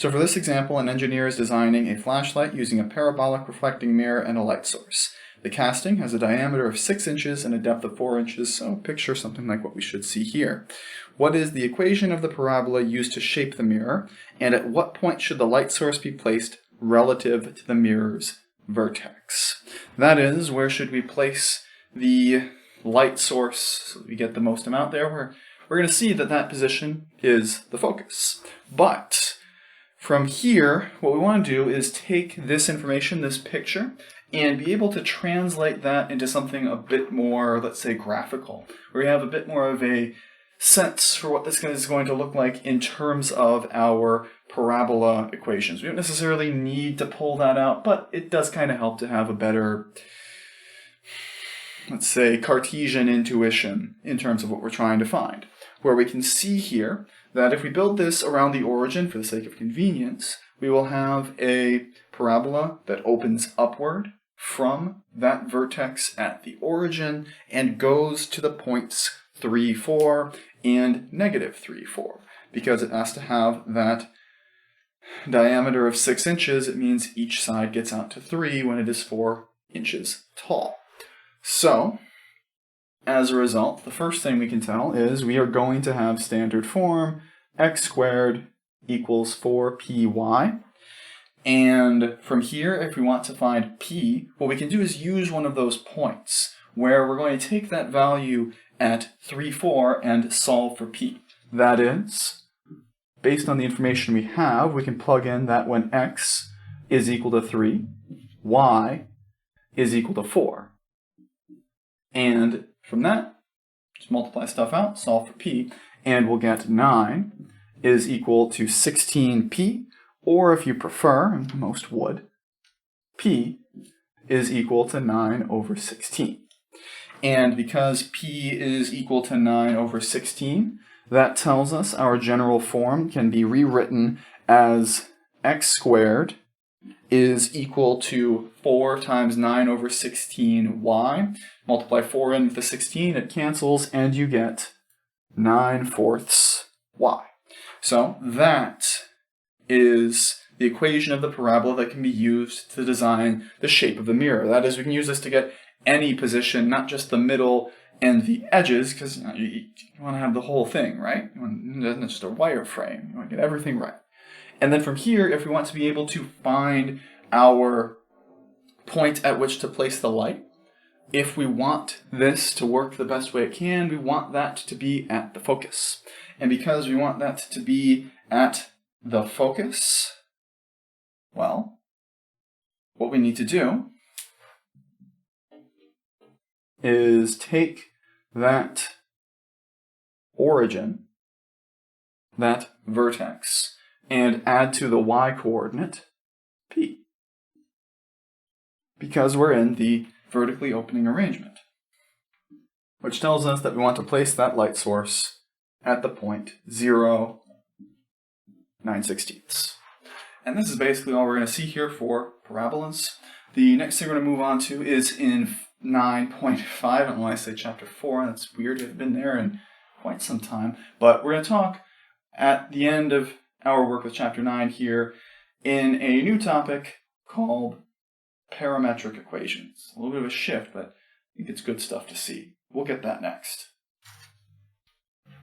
So for this example, an engineer is designing a flashlight using a parabolic reflecting mirror and a light source. The casting has a diameter of 6 inches and a depth of 4 inches, so picture something like what we should see here. What is the equation of the parabola used to shape the mirror, and at what point should the light source be placed relative to the mirror's vertex? That is, where should we place the light source so that we get the most amount there? We're going to see that that position is the focus. But from here, what we want to do is take this information, this picture, and be able to translate that into something a bit more, let's say, graphical, where we have a bit more of a sense for what this is going to look like in terms of our parabola equations. We don't necessarily need to pull that out, but it does kind of help to have a better, let's say, Cartesian intuition in terms of what we're trying to find. Where we can see here that if we build this around the origin for the sake of convenience, we will have a parabola that opens upward from that vertex at the origin and goes to the points 3, 4 and negative 3, 4. Because it has to have that diameter of 6 inches, it means each side gets out to 3 when it is 4 inches tall. So, as a result, the first thing we can tell is we are going to have standard form x squared equals 4py. And from here, if we want to find p, what we can do is use one of those points where we're going to take that value at 3, 4 and solve for p. That is, based on the information we have, we can plug in that when x is equal to 3, y is equal to 4. And from that, just multiply stuff out, solve for p, and we'll get 9 is equal to 16p, or if you prefer, and most would, p is equal to 9 over 16. And because p is equal to 9 over 16, that tells us our general form can be rewritten as x squared is equal to 4 times 9 over 16y. Multiply 4 in with the 16, it cancels, and you get 9/4 y. So that is the equation of the parabola that can be used to design the shape of the mirror. That is, we can use this to get any position, not just the middle and the edges, because you want to have the whole thing, right? It's not just a wireframe. You want to get everything right. And then from here, if we want to be able to find our point at which to place the light, if we want this to work the best way it can, we want that to be at the focus. And because we want that to be at the focus, well, what we need to do is take that origin, that vertex, and add to the y-coordinate p, because we're in the vertically opening arrangement, which tells us that we want to place that light source at the point 0, 9/16. And this is basically all we're going to see here for parabolas. The next thing we're going to move on to is in 9.5. I don't know why I say chapter 4. That's weird. We've been there in quite some time. But we're going to talk at the end of our work with chapter 9 here in a new topic called parametric equations. A little bit of a shift, but I think it's good stuff to see. We'll get that next.